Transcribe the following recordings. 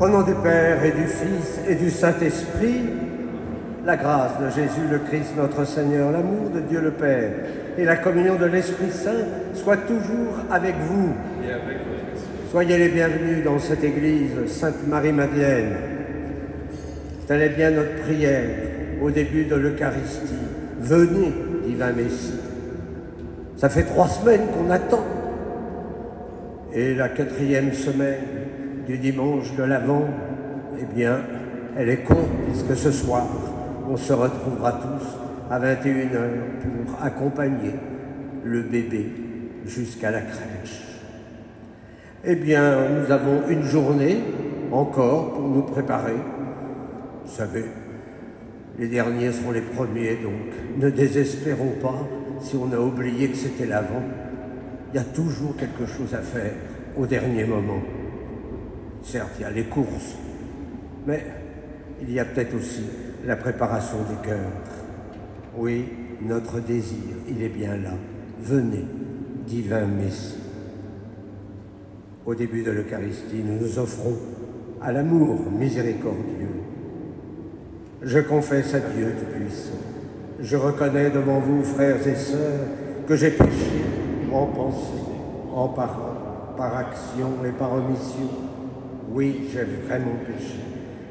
Au nom du Père et du Fils et du Saint-Esprit, la grâce de Jésus le Christ notre Seigneur, l'amour de Dieu le Père et la communion de l'Esprit Saint soient toujours avec vous. Et avec votre esprit. Soyez les bienvenus dans cette église Sainte Marie-Madeleine. Telle est bien notre prière au début de l'Eucharistie. Venez, divin Messie. Ça fait 3 semaines qu'on attend. Et la 4e semaine du dimanche de l'Avent, eh bien, elle est courte puisque ce soir, on se retrouvera tous à 21h pour accompagner le bébé jusqu'à la crèche. Eh bien, nous avons une journée encore pour nous préparer. Vous savez, les derniers seront les premiers, donc ne désespérons pas si on a oublié que c'était l'Avent. Il y a toujours quelque chose à faire au dernier moment. Certes, il y a les courses, mais il y a peut-être aussi la préparation des cœurs. Oui, notre désir, il est bien là. Venez, divin Messie. Au début de l'Eucharistie, nous nous offrons à l'amour miséricordieux. Je confesse à Dieu Tout-Puissant. Je reconnais devant vous, frères et sœurs, que j'ai péché en pensée, en parole, par action et par omission. Oui, j'ai vraiment péché.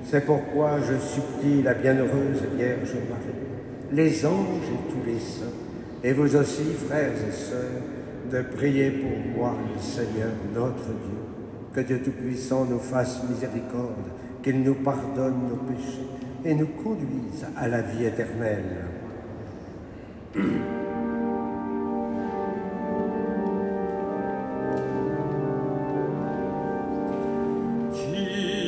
C'est pourquoi je supplie la bienheureuse Vierge Marie, les anges et tous les saints, et vous aussi, frères et sœurs, de prier pour moi, le Seigneur, notre Dieu, que Dieu Tout-Puissant nous fasse miséricorde, qu'il nous pardonne nos péchés et nous conduise à la vie éternelle. Kyrie,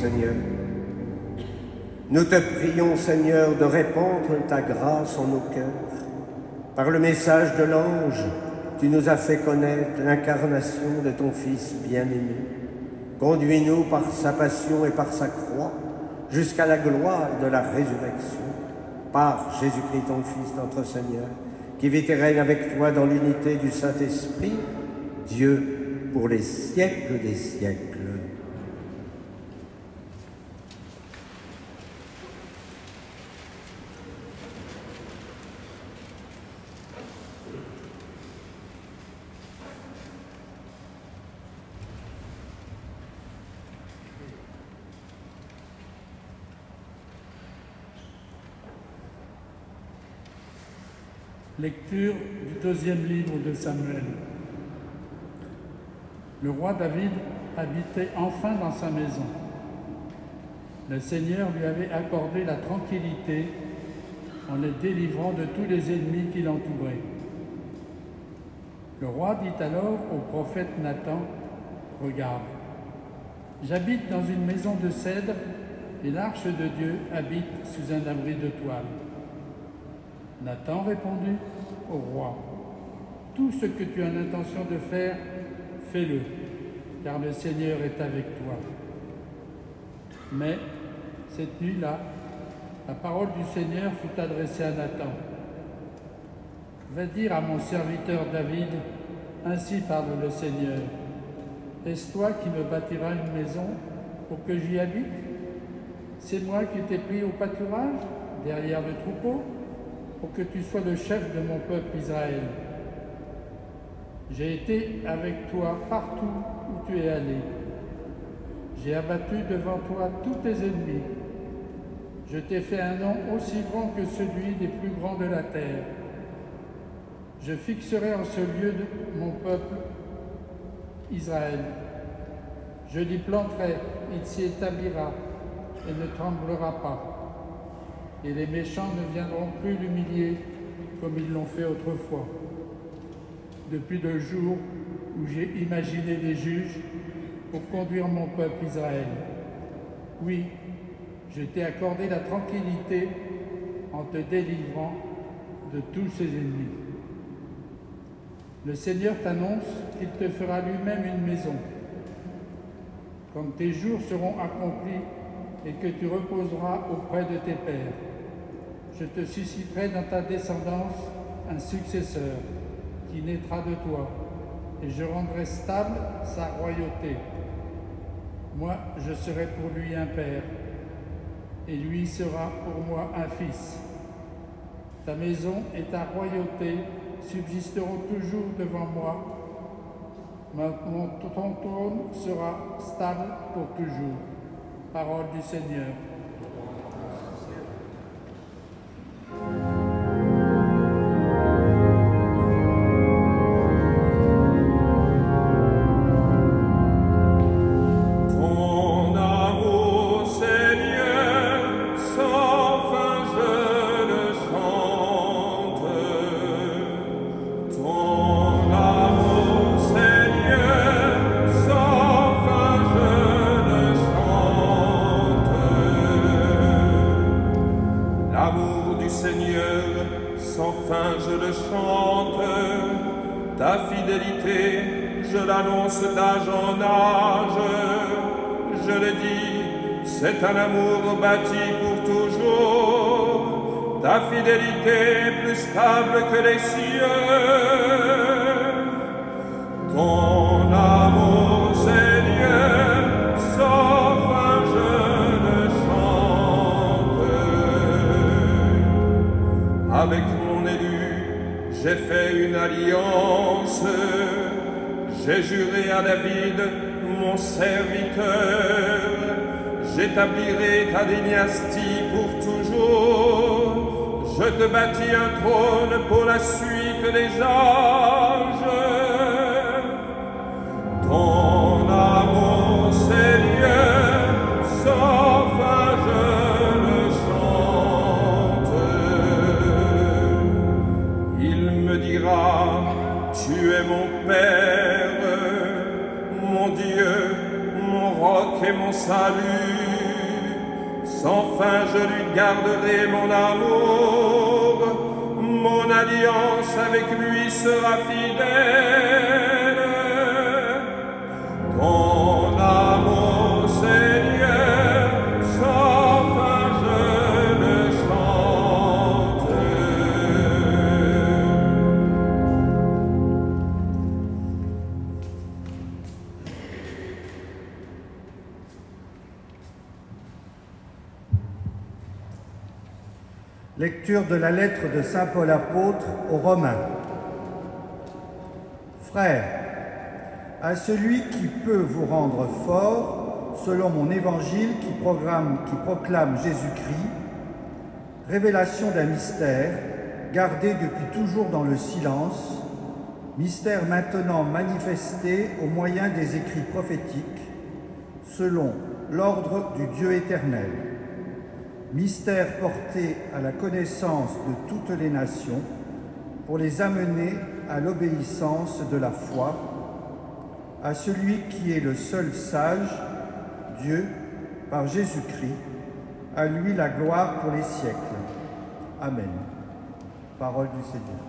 Seigneur. Nous te prions, Seigneur, de répandre ta grâce en nos cœurs. Par le message de l'ange, tu nous as fait connaître l'incarnation de ton Fils bien-aimé. Conduis-nous par sa passion et par sa croix jusqu'à la gloire de la résurrection. Par Jésus-Christ, ton Fils, notre Seigneur, qui vit et règne avec toi dans l'unité du Saint-Esprit, Dieu pour les siècles des siècles. Lecture du deuxième livre de Samuel. Le roi David habitait enfin dans sa maison. Le Seigneur lui avait accordé la tranquillité en le délivrant de tous les ennemis qui l'entouraient. Le roi dit alors au prophète Nathan, « Regarde, j'habite dans une maison de cèdre et l'arche de Dieu habite sous un abri de toile. » Nathan répondit au roi, « Tout ce que tu as l'intention de faire, fais-le, car le Seigneur est avec toi. » Mais cette nuit-là, la parole du Seigneur fut adressée à Nathan. « Va dire à mon serviteur David, ainsi parle le Seigneur, est-ce toi qui me bâtiras une maison pour que j'y habite? C'est moi qui t'ai pris au pâturage, derrière le troupeau, pour que tu sois le chef de mon peuple Israël. J'ai été avec toi partout où tu es allé. J'ai abattu devant toi tous tes ennemis. Je t'ai fait un nom aussi grand que celui des plus grands de la terre. Je fixerai en ce lieu mon peuple Israël. Je l'y planterai, il s'y établira et ne tremblera pas. Et les méchants ne viendront plus l'humilier comme ils l'ont fait autrefois. Depuis le jour où j'ai imaginé des juges pour conduire mon peuple Israël. Oui, je t'ai accordé la tranquillité en te délivrant de tous ses ennemis. Le Seigneur t'annonce qu'il te fera lui-même une maison. Quand tes jours seront accomplis et que tu reposeras auprès de tes pères, je te susciterai dans ta descendance un successeur qui naîtra de toi, et je rendrai stable sa royauté. Moi, je serai pour lui un père, et lui sera pour moi un fils. Ta maison et ta royauté subsisteront toujours devant moi. Ton trône sera stable pour toujours. Parole du Seigneur. Ta fidélité, je l'annonce d'âge en âge. Je le dis, c'est un amour bâti pour toujours. Ta fidélité est plus stable que les cieux. Ton amour, Seigneur, sans fin je le chante. Avec mon élu, j'ai fait une alliance, j'ai juré à David, mon serviteur, j'établirai ta dynastie pour toujours, je te bâtis un trône pour la suite des âges. Ton amour, Seigneur, sans fin je le chante. Il me dira, tu es mon Père, mon Dieu, mon roc et mon salut. Sans fin je lui garderai mon amour, mon alliance avec lui sera fidèle. Ton amour, Seigneur, sans fin je le chante. Lecture de la lettre de saint Paul apôtre aux Romains. Frères, à celui qui peut vous rendre fort, selon mon évangile qui proclame Jésus-Christ, révélation d'un mystère, gardé depuis toujours dans le silence, mystère maintenant manifesté au moyen des écrits prophétiques, selon l'ordre du Dieu éternel. Mystère porté à la connaissance de toutes les nations, pour les amener à l'obéissance de la foi, à celui qui est le seul sage, Dieu, par Jésus-Christ, à lui la gloire pour les siècles. Amen. Parole du Seigneur.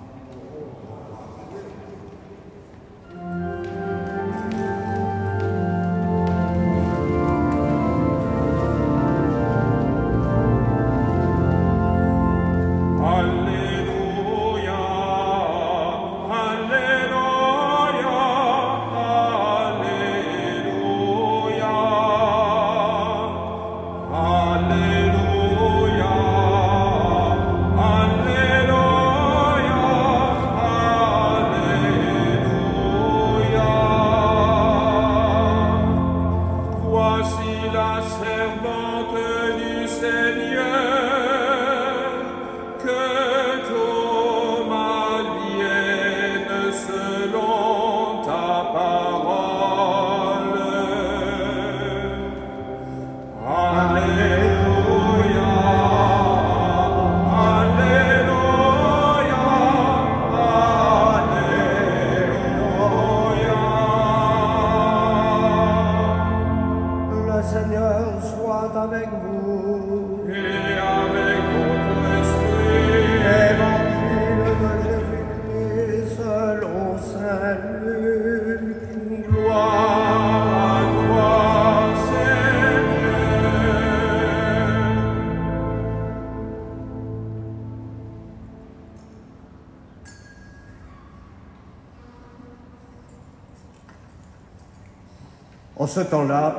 En ce temps-là,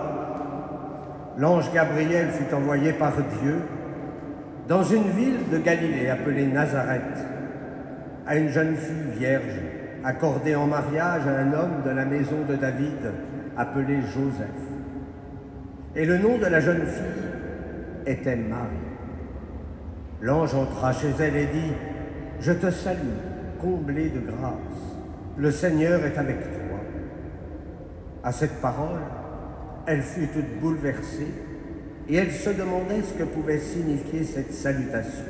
l'ange Gabriel fut envoyé par Dieu dans une ville de Galilée appelée Nazareth, à une jeune fille vierge, accordée en mariage à un homme de la maison de David, appelé Joseph. Et le nom de la jeune fille était Marie. L'ange entra chez elle et dit : « Je te salue, comblée de grâce, le Seigneur est avec toi. » À cette parole, elle fut toute bouleversée et elle se demandait ce que pouvait signifier cette salutation.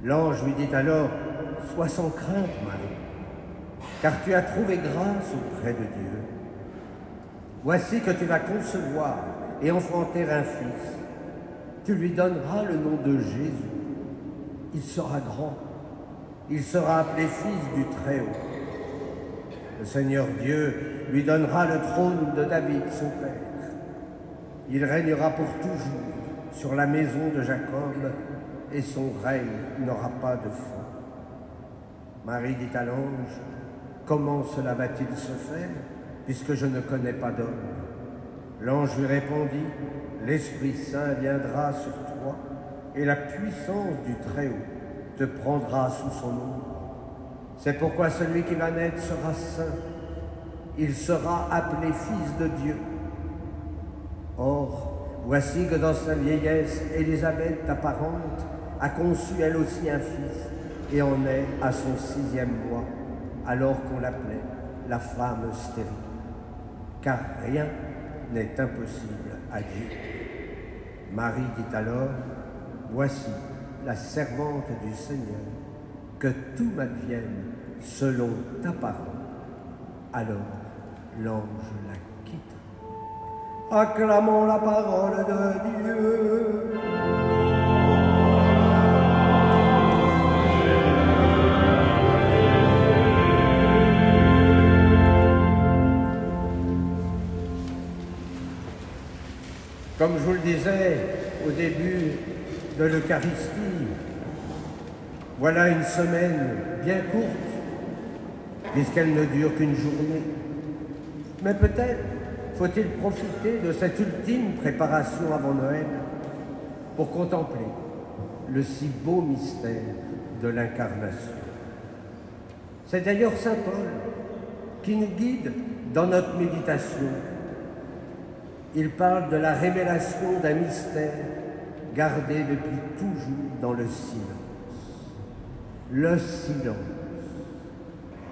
L'ange lui dit alors : « Sois sans crainte, Marie, car tu as trouvé grâce auprès de Dieu. Voici que tu vas concevoir et enfanter un fils. Tu lui donneras le nom de Jésus. Il sera grand. Il sera appelé Fils du Très-Haut. Le Seigneur Dieu lui donnera le trône de David, son père. Il régnera pour toujours sur la maison de Jacob, et son règne n'aura pas de fin. » Marie dit à l'ange : « Comment cela va-t-il se faire, puisque je ne connais pas d'homme ?» L'ange lui répondit : « L'Esprit Saint viendra sur toi, et la puissance du Très-Haut te prendra sous son ombre. C'est pourquoi celui qui va naître sera saint. Il sera appelé Fils de Dieu. Or, voici que dans sa vieillesse, Élisabeth, ta parente, a conçu elle aussi un fils, et en est à son 6e mois, alors qu'on l'appelait la femme stérile. Car rien n'est impossible à Dieu. » Marie dit alors : « Voici la servante du Seigneur, que tout m'advienne selon ta parole. » Alors l'ange la quitta. Acclamons la parole de Dieu. Comme je vous le disais au début de l'Eucharistie, voilà une semaine bien courte, puisqu'elle ne dure qu'une journée. Mais peut-être faut-il profiter de cette ultime préparation avant Noël pour contempler le si beau mystère de l'incarnation. C'est d'ailleurs saint Paul qui nous guide dans notre méditation. Il parle de la révélation d'un mystère gardé depuis toujours dans le silence. Le silence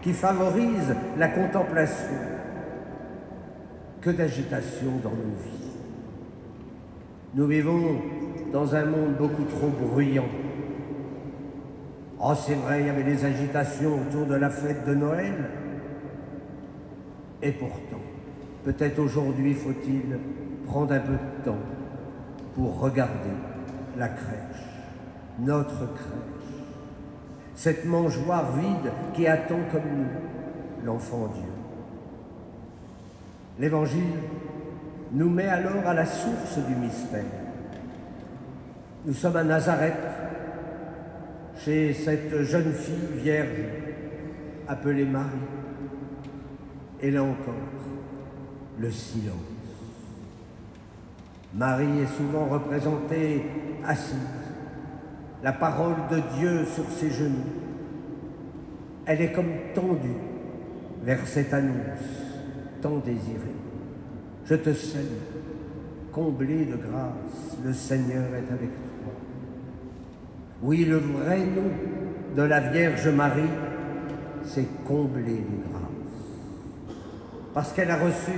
qui favorise la contemplation. Que d'agitation dans nos vies. Nous vivons dans un monde beaucoup trop bruyant. Oh, c'est vrai, il y avait des agitations autour de la fête de Noël. Et pourtant, peut-être aujourd'hui faut-il prendre un peu de temps pour regarder la crèche, notre crèche, cette mangeoire vide qui attend comme nous l'enfant Dieu. L'Évangile nous met alors à la source du mystère. Nous sommes à Nazareth, chez cette jeune fille vierge appelée Marie. Et là encore, le silence. Marie est souvent représentée assise, la parole de Dieu sur ses genoux. Elle est comme tendue vers cette annonce tant désirée. Je te salue, comblée de grâce, le Seigneur est avec toi. Oui, le vrai nom de la Vierge Marie, c'est comblée de grâce. Parce qu'elle a reçu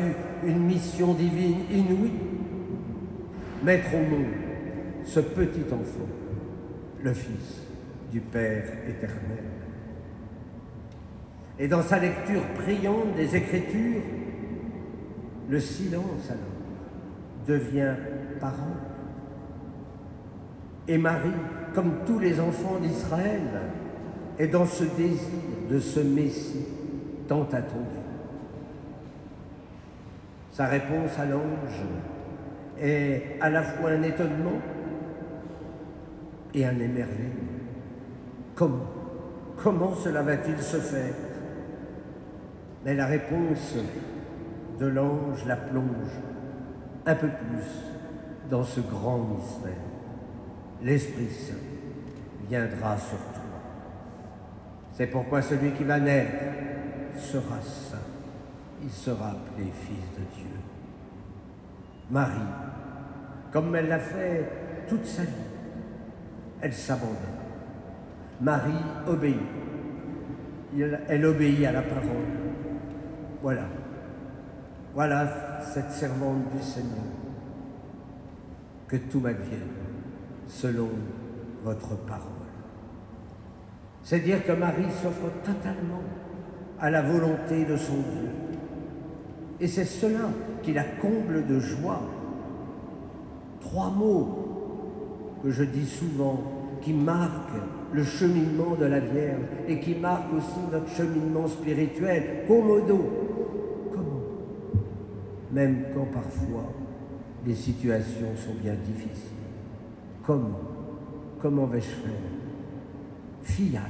une mission divine inouïe, mettre au monde ce petit enfant, le Fils du Père éternel. Et dans sa lecture priante des Écritures, le silence alors devient parole. Et Marie, comme tous les enfants d'Israël, est dans ce désir de ce Messie tant attendu. Sa réponse à l'ange est à la fois un étonnement et un émerveillement. Comment cela va-t-il se faire? Mais la réponse de l'ange la plonge un peu plus dans ce grand mystère. L'Esprit Saint viendra sur toi. C'est pourquoi celui qui va naître sera saint. Il sera appelé Fils de Dieu. Marie, comme elle l'a fait toute sa vie, elle s'abandonne. Marie obéit. Elle obéit à la parole. Voilà cette servante du Seigneur. Que tout m'advienne selon votre parole. C'est dire que Marie s'offre totalement à la volonté de son Dieu. Et c'est cela qui la comble de joie. 3 mots que je dis souvent, qui marquent le cheminement de la Vierge et qui marquent aussi notre cheminement spirituel. Commodo. Comment? Même quand parfois les situations sont bien difficiles. Comment vais-je faire? Fiat.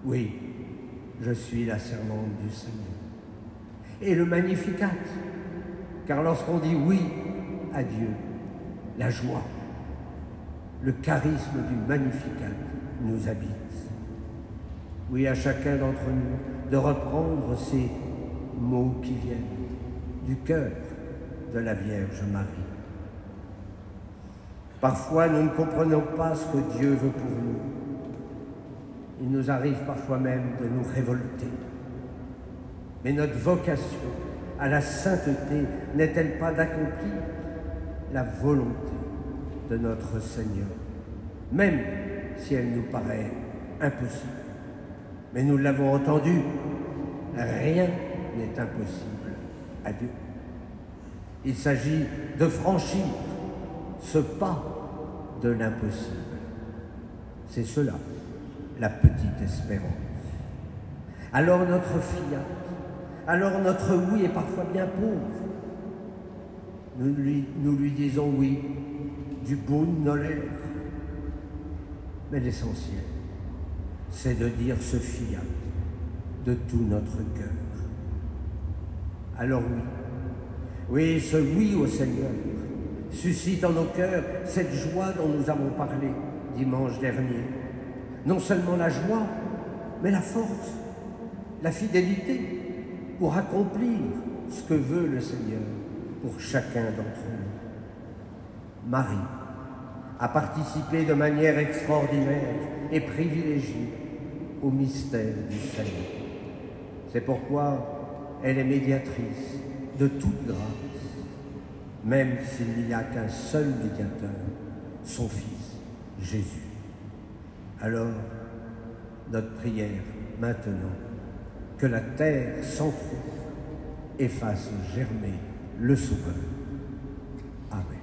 Oui, je suis la servante du Seigneur. Et le Magnificat, car lorsqu'on dit oui à Dieu, la joie, le charisme du Magnificat nous habite. Oui, à chacun d'entre nous de reprendre ces mots qui viennent du cœur de la Vierge Marie. Parfois, nous ne comprenons pas ce que Dieu veut pour nous. Il nous arrive parfois même de nous révolter. Mais notre vocation à la sainteté n'est-elle pas d'accomplir la volonté de notre Seigneur, même si elle nous paraît impossible? Mais nous l'avons entendu, rien n'est impossible à Dieu. Il s'agit de franchir ce pas de l'impossible. C'est cela, la petite espérance. Alors notre fiat, alors notre oui est parfois bien pauvre. nous lui disons oui, du bout de nos lèvres. Mais l'essentiel, c'est de dire ce fiat de tout notre cœur. Alors oui, ce oui au Seigneur suscite en nos cœurs cette joie dont nous avons parlé dimanche dernier. Non seulement la joie, mais la force, la fidélité pour accomplir ce que veut le Seigneur pour chacun d'entre nous. Marie a participé de manière extraordinaire et privilégiée au mystère du salut. C'est pourquoi elle est médiatrice de toute grâce, même s'il n'y a qu'un seul médiateur, son Fils, Jésus. Alors, notre prière maintenant, que la terre s'entr'ouvre et fasse germer le Sauveur. Amen.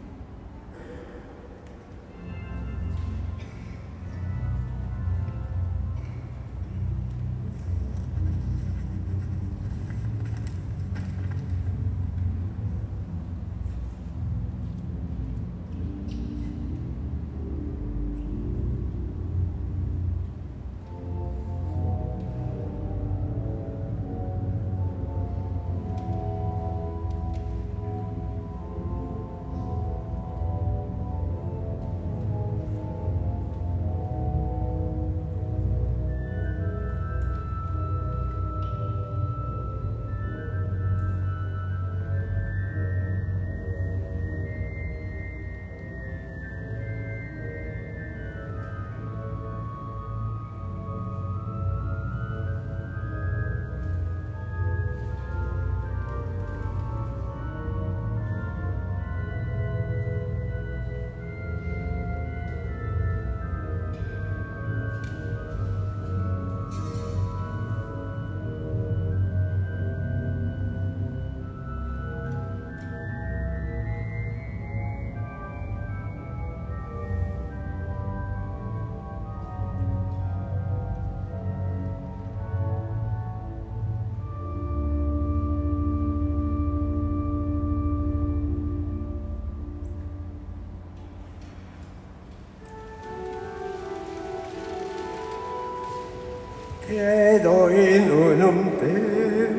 Credo in unum Deum,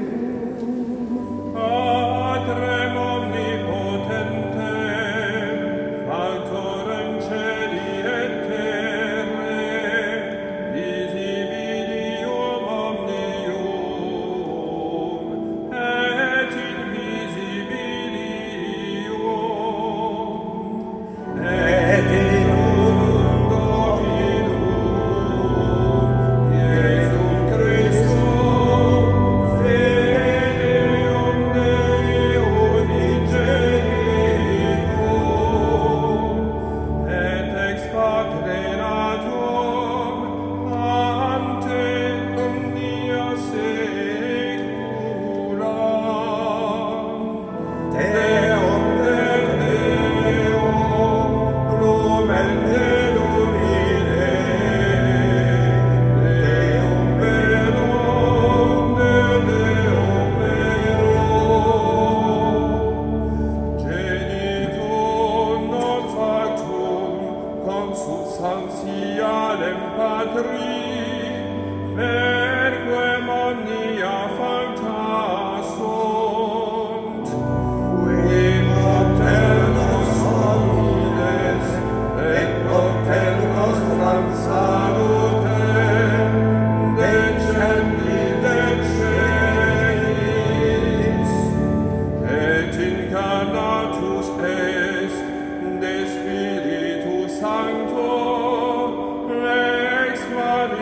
Patrem omnipotentem, factorem celi et terrae, visibilium omnium, et invisibilium, et in unum Dominum, Iesum Christum, Filium Dei unigenitum, et ex Patre natum, ante omnia secula. Deum per Deum, lumen Deum ide, Deum verum, Deum verum, genitum non factum consubstantialem Patri, verquem omnia facta sunt, qui propter nos homines, et propter nostram salutem, descendi deceis, et incarnatus est de Spiritu Sancto, ex Maria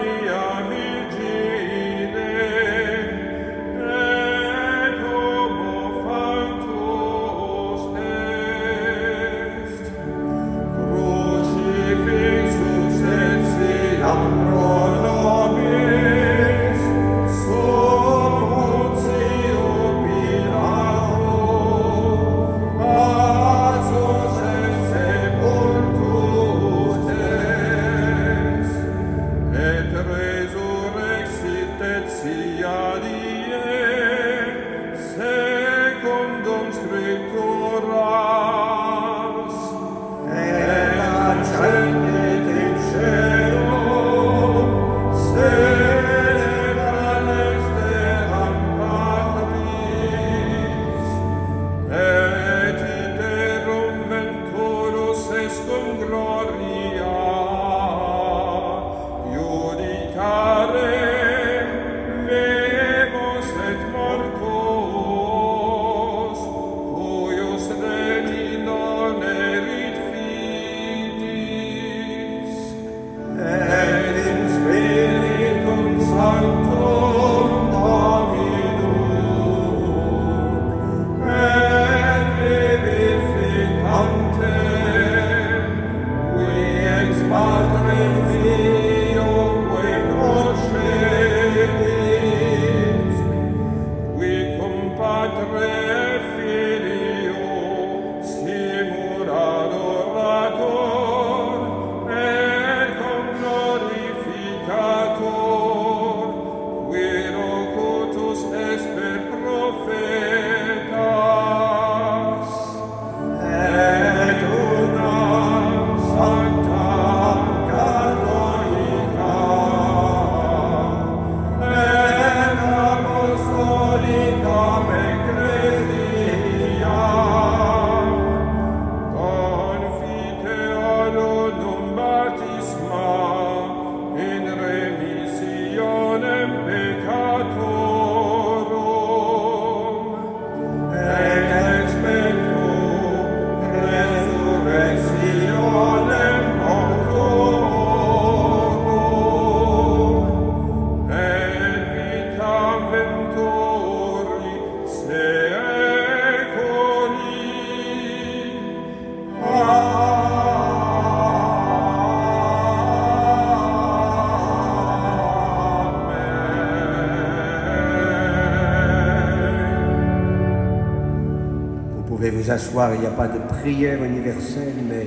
vous asseoir, il n'y a pas de prière universelle, mais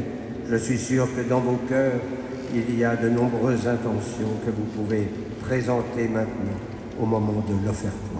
je suis sûr que dans vos cœurs, il y a de nombreuses intentions que vous pouvez présenter maintenant au moment de l'offertoire.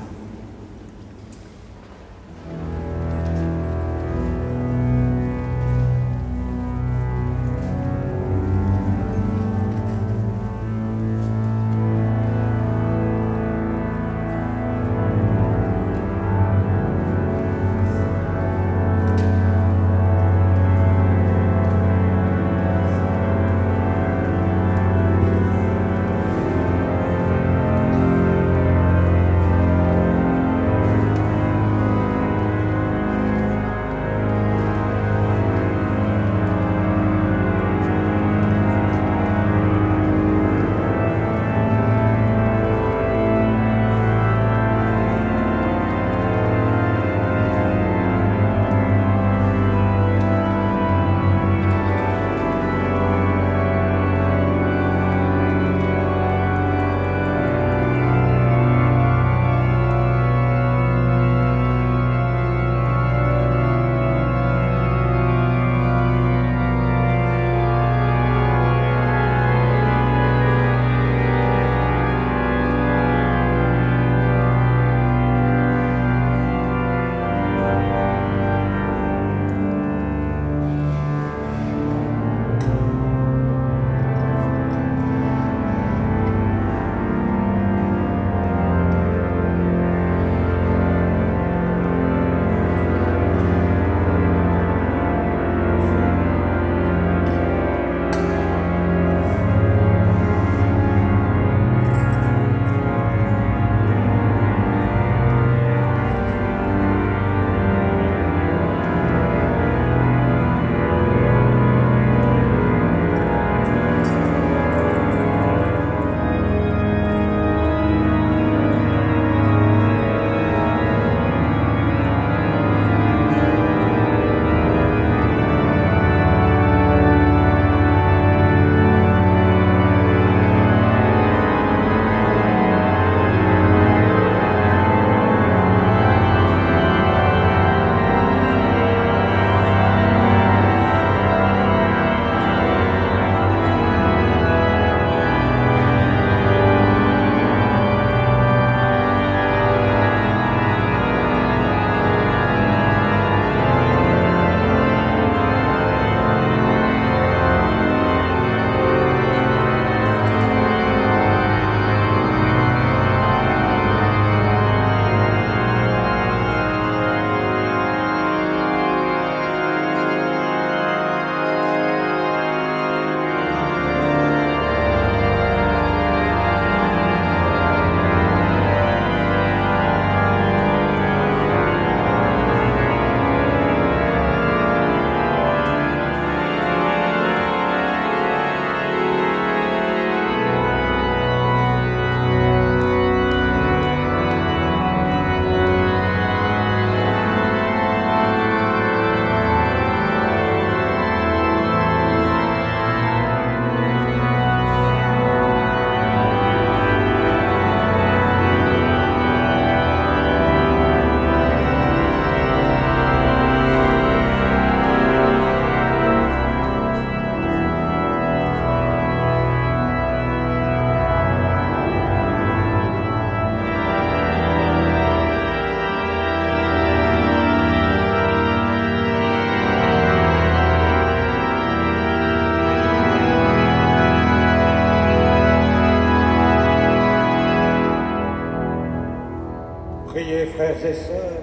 frères et sœurs,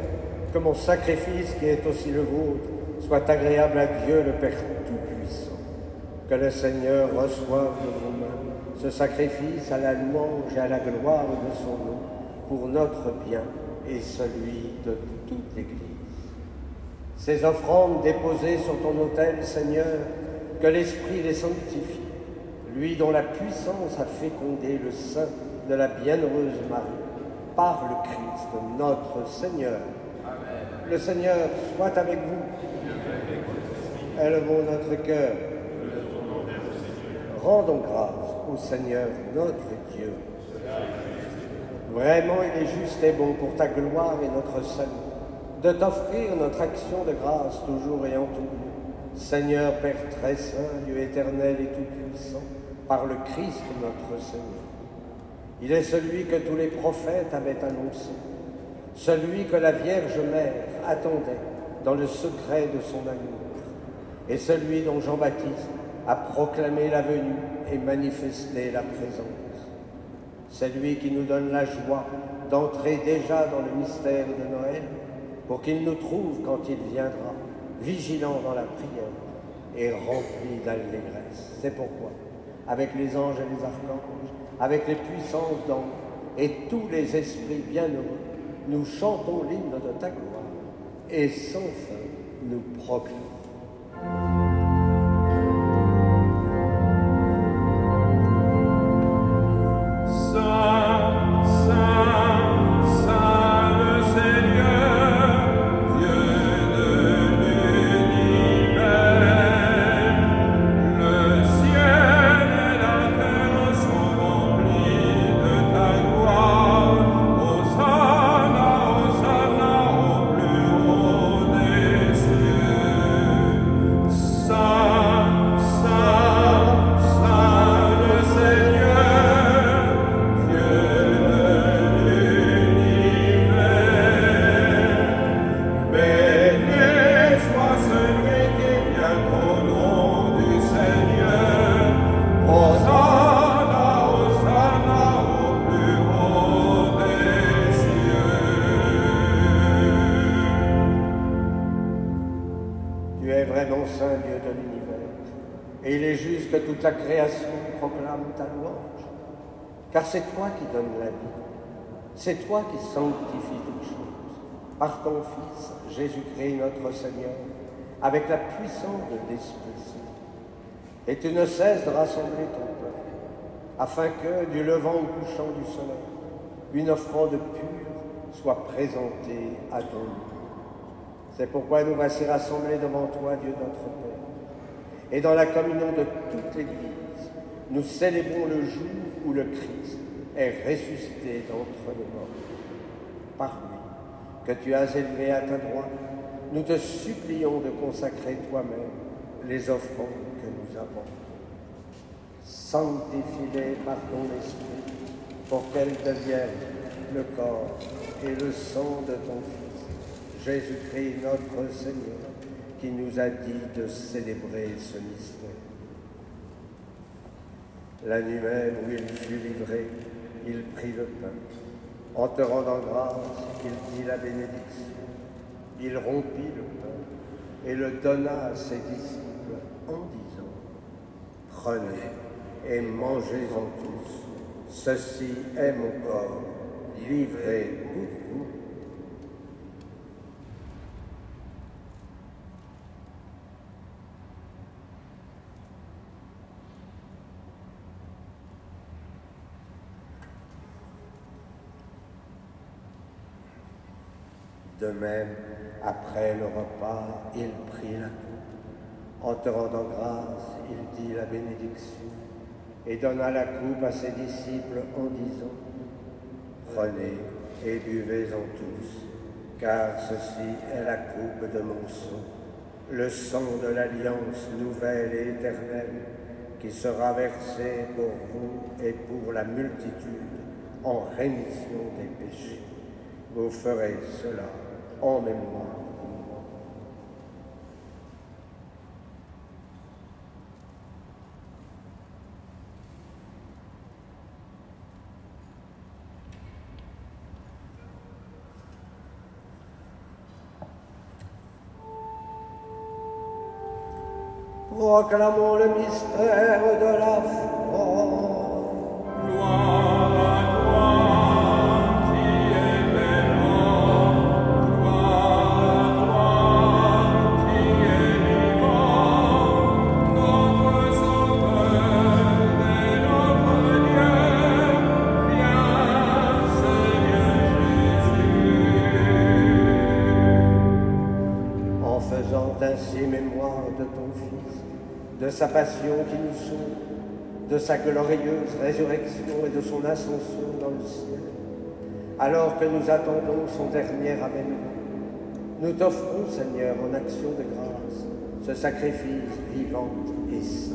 que mon sacrifice, qui est aussi le vôtre, soit agréable à Dieu le Père Tout-Puissant. Que le Seigneur reçoive de vos mains ce sacrifice à la louange et à la gloire de son nom, pour notre bien et celui de toute l'Église. Ces offrandes déposées sur ton autel, Seigneur, que l'Esprit les sanctifie, lui dont la puissance a fécondé le sein de la bienheureuse Marie, par le Christ notre Seigneur. Amen. Le Seigneur soit avec vous. Élevons notre cœur. Rendons grâce au Seigneur notre Dieu. Vraiment, il est juste et bon pour ta gloire et notre salut, de t'offrir notre action de grâce toujours et en tout lieu. Seigneur Père très saint, Dieu éternel et tout-puissant, par le Christ notre Seigneur. Il est celui que tous les prophètes avaient annoncé, celui que la Vierge Mère attendait dans le secret de son amour, et celui dont Jean-Baptiste a proclamé la venue et manifesté la présence. C'est lui qui nous donne la joie d'entrer déjà dans le mystère de Noël, pour qu'il nous trouve quand il viendra, vigilants dans la prière et remplis d'allégresse. C'est pourquoi, avec les anges et les archanges, avec les puissances d'anges et tous les esprits bienheureux, nous chantons l'hymne de ta gloire et sans fin nous proclamons. La création proclame ta louange, car c'est toi qui donnes la vie, c'est toi qui sanctifies toutes choses, par ton Fils, Jésus-Christ notre Seigneur, avec la puissance de l'Esprit Saint. Et tu ne cesses de rassembler ton peuple, afin que, du levant au couchant du soleil, une offrande pure soit présentée à ton nom. C'est pourquoi nous voici rassemblés devant toi, Dieu notre Père. Et dans la communion de toute l'Église, nous célébrons le jour où le Christ est ressuscité d'entre les morts. Par lui, que tu as élevé à ta droite, nous te supplions de consacrer toi-même les offrandes que nous apportons. Sanctifie-les par ton esprit, pour qu'elles deviennent le corps et le sang de ton Fils, Jésus-Christ notre Seigneur, qui nous a dit de célébrer ce mystère. La nuit même où il fut livré, il prit le pain. En te rendant grâce, il dit la bénédiction. Il rompit le pain et le donna à ses disciples en disant : « Prenez et mangez-en tous. Ceci est mon corps, livré pour vous. » De même, après le repas, il prit la coupe. En te rendant grâce, il dit la bénédiction et donna la coupe à ses disciples en disant : « Prenez et buvez-en tous, car ceci est la coupe de mon sang, le sang de l'alliance nouvelle et éternelle, qui sera versé pour vous et pour la multitude en rémission des péchés. Vous ferez cela en mémoire de moi. » Proclamons le mystère de la foi. Gloire à toi qui es mort, gloire à toi qui es vivant, notre Sauveur et notre Dieu, viens Seigneur Jésus. En faisant ainsi mémoire de ton Fils, de sa passion qui nous sauve, de sa glorieuse résurrection et de son ascension dans le ciel, alors que nous attendons son dernier avènement, Nous t'offrons, Seigneur, en action de grâce, ce sacrifice vivant et saint.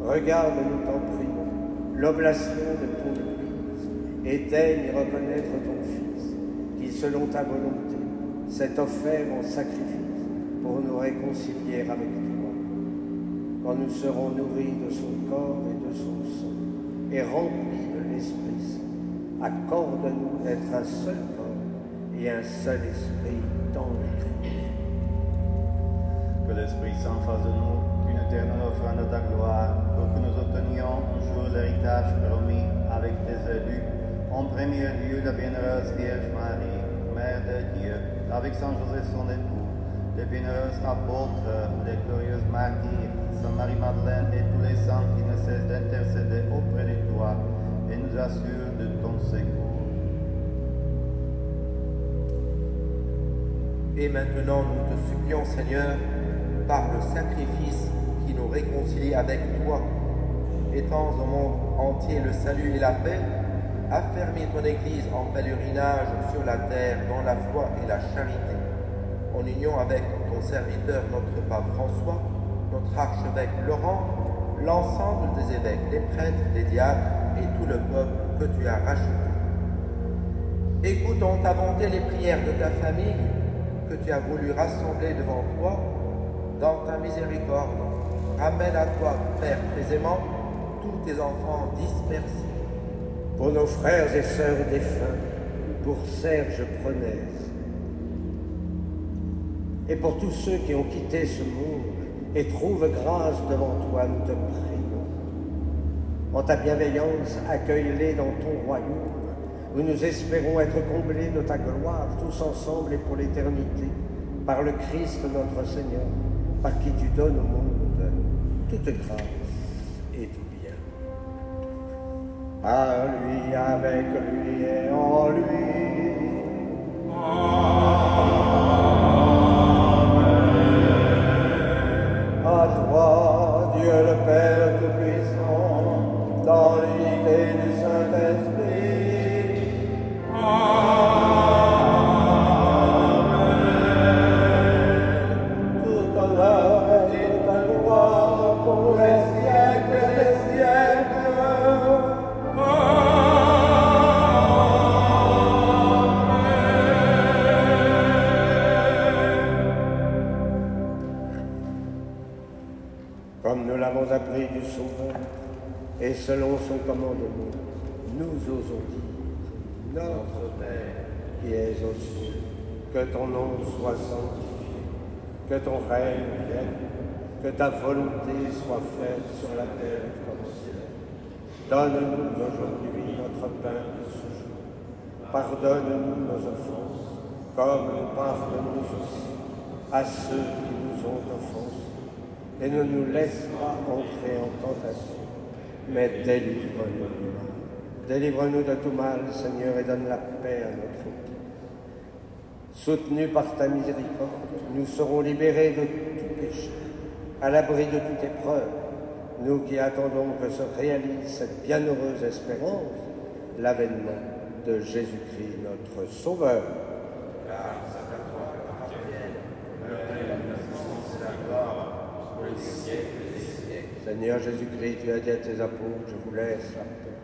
Regarde, nous t'en prions, l'oblation de ton Église, et daigne y reconnaître ton Fils, qui, selon ta volonté, s'est offert en sacrifice pour nous réconcilier avec toi. Quand nous serons nourris de son corps et de son sang, et remplis de l'Esprit Saint, accorde-nous d'être un seul corps et un seul esprit dans le Christ. Que l'Esprit Saint fasse de nous une éternelle offrande à ta gloire, pour que nous obtenions un jour l'héritage promis avec tes élus, en premier lieu la bienheureuse Vierge Marie, Mère de Dieu, avec Saint Joseph son époux, les bienheureux apôtres, les glorieuses martyrs, Sainte Marie-Madeleine et tous les saints qui ne cessent d'intercéder auprès de toi et nous assurent de ton secours. Et maintenant, nous te supplions, Seigneur, par le sacrifice qui nous réconcilie avec toi, étends au monde entier le salut et la paix, affermis ton Église en pèlerinage sur la terre dans la foi et la charité, en union avec ton serviteur, notre pape François, notre archevêque Laurent, l'ensemble des évêques, les prêtres, les diacres et tout le peuple que tu as racheté. Écoute en ta bonté les prières de ta famille que tu as voulu rassembler devant toi. Dans ta miséricorde, ramène à toi, Père très aimant, tous tes enfants dispersés. Pour nos frères et sœurs défunts, pour Serge Prenaise, et pour tous ceux qui ont quitté ce monde et trouvent grâce devant toi, nous te prions. En ta bienveillance, accueille-les dans ton royaume, où nous espérons être comblés de ta gloire, tous ensemble et pour l'éternité, par le Christ notre Seigneur, par qui tu donnes au monde toute grâce et tout bien. Par lui, avec lui et en lui. À toi, Dieu le Père Tout-Puissant, dans l'unité du Saint-Esprit. Amen. Tout honneur et toute gloire pour les siècles des siècles. Comme nous l'avons appris du Sauveur, et selon son commandement, nous osons dire, Notre Père qui es aux cieux, que ton nom soit sanctifié, que ton règne vienne, que ta volonté soit faite sur la terre comme au ciel. Donne-nous aujourd'hui notre pain de ce jour. Pardonne-nous nos offenses, comme nous pardonnons aussi à ceux qui nous ont offensés. Et ne nous laisse pas entrer en tentation, mais délivre-nous du mal. Délivre-nous de tout mal, Seigneur, et donne la paix à notre vie. Soutenus par ta miséricorde, nous serons libérés de tout péché, à l'abri de toute épreuve, nous qui attendons que se réalise cette bienheureuse espérance, l'avènement de Jésus-Christ, notre Sauveur. Seigneur Jésus-Christ, tu as dit à tes apôtres, je vous laisse la paix,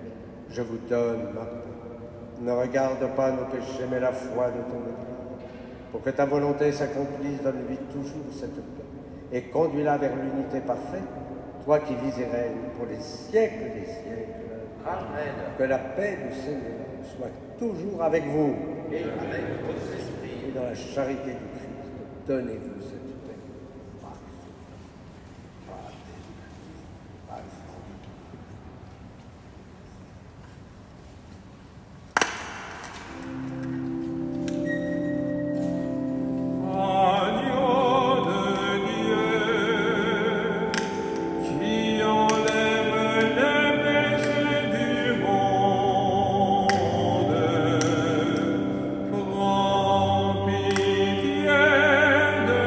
je vous donne ma paix. Ne regarde pas nos péchés, mais la foi de ton Église. Pour que ta volonté s'accomplisse, donne-lui toujours cette paix et conduis-la vers l'unité parfaite, toi qui vis et règnes pour les siècles des siècles. Amen. Que la paix du Seigneur soit toujours avec vous et avec votre esprit. Et dans la charité du Christ, donnez-vous cette paix. Prends pitié de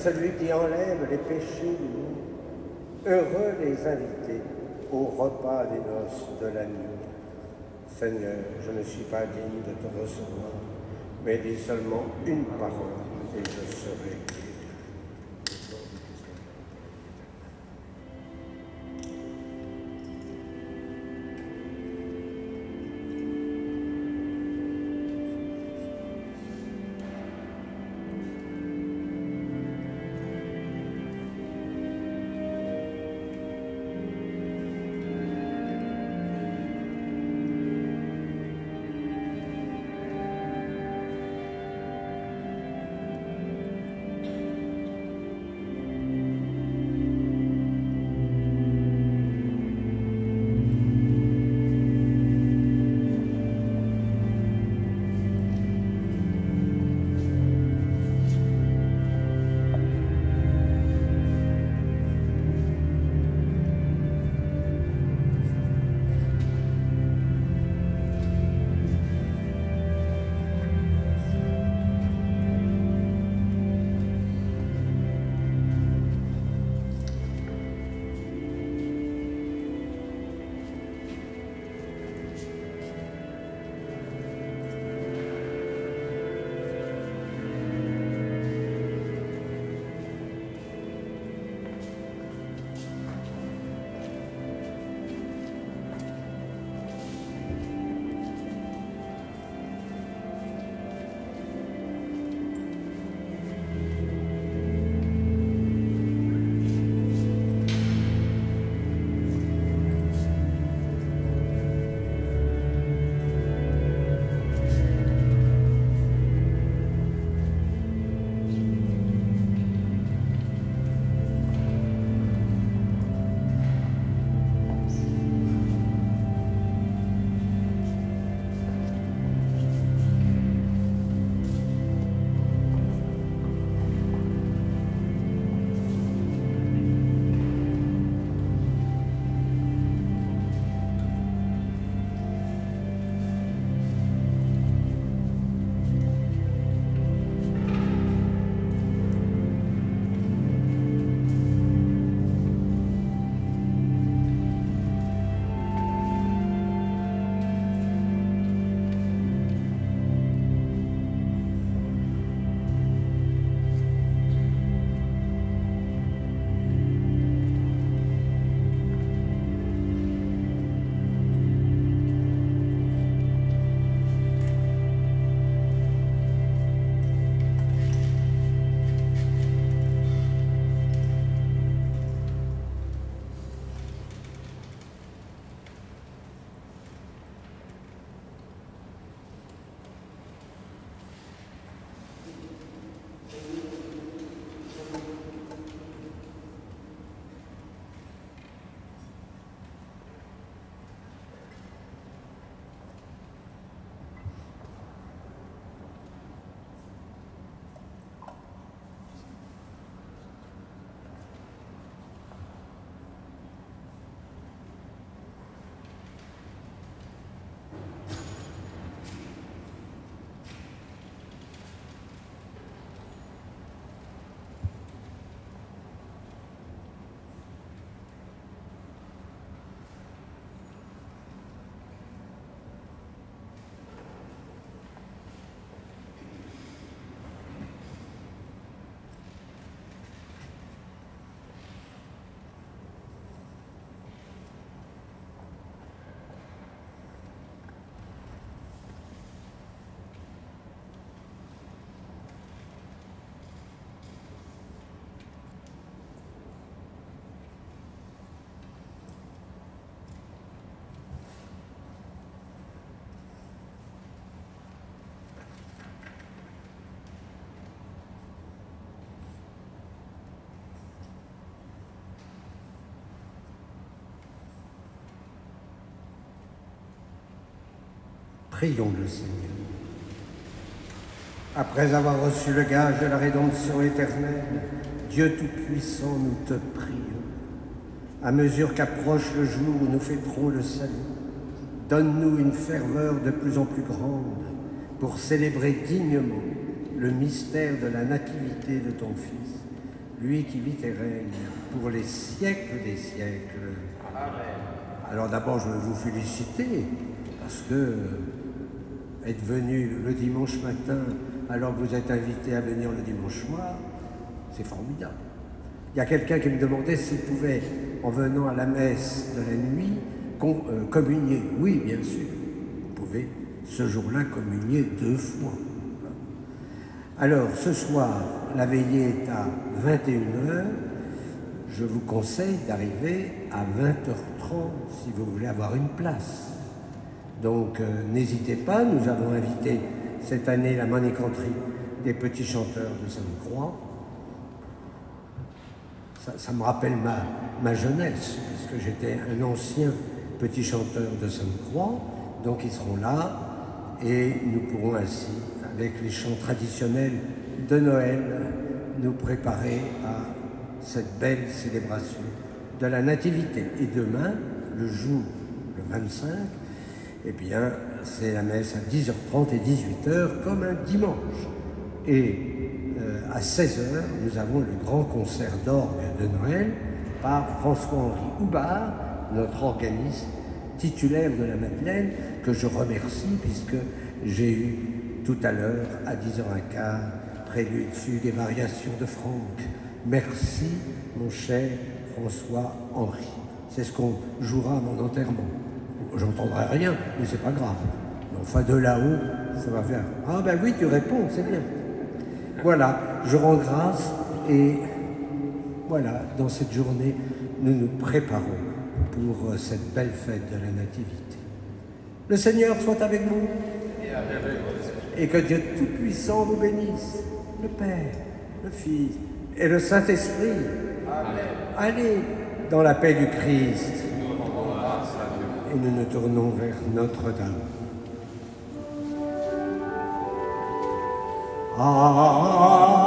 celui qui enlève les péchés du monde. Heureux les invités au repas des noces de l'agneau. Seigneur, je ne suis pas digne de te recevoir, mais dis seulement une parole et je serai guéri. Prions le Seigneur. Après avoir reçu le gage de la rédemption éternelle, Dieu Tout-Puissant, nous te prions. À mesure qu'approche le jour où nous fêterons le salut, donne-nous une ferveur de plus en plus grande pour célébrer dignement le mystère de la nativité de ton Fils, lui qui vit et règne pour les siècles des siècles. Amen. Alors d'abord, je veux vous féliciter parce que être venu le dimanche matin alors que vous êtes invité à venir le dimanche soir, c'est formidable. Il y a quelqu'un qui me demandait s'il pouvait, en venant à la messe de la nuit, communier. Oui, bien sûr, vous pouvez ce jour-là communier 2 fois. Alors, ce soir, la veillée est à 21h. Je vous conseille d'arriver à 20h30 si vous voulez avoir une place. Donc, n'hésitez pas, nous avons invité cette année la manicanterie des petits chanteurs de Sainte-Croix. Ça me rappelle ma jeunesse, puisque j'étais un ancien petit chanteur de Sainte-Croix. Donc, ils seront là et nous pourrons ainsi, avec les chants traditionnels de Noël, nous préparer à cette belle célébration de la Nativité. Et demain, le jour, le 25, eh bien, c'est la messe à 10h30 et 18h, comme un dimanche. Et à 16h, nous avons le grand concert d'orgue de Noël par François-Henri Houbard, notre organiste titulaire de la Madeleine, que je remercie puisque j'ai eu tout à l'heure, à 10h15, prélude, fugue et variation de Franck. Merci, mon cher François-Henri. C'est ce qu'on jouera à mon enterrement. J'entendrai rien, mais c'est pas grave. Mais enfin, de là-haut, ça va faire. Ah ben oui, tu réponds, c'est bien. Voilà, je rends grâce et voilà, dans cette journée, nous nous préparons pour cette belle fête de la Nativité. Le Seigneur soit avec vous et que Dieu Tout-Puissant vous bénisse, le Père, le Fils et le Saint-Esprit. Allez dans la paix du Christ et nous nous tournons vers Notre-Dame. Ah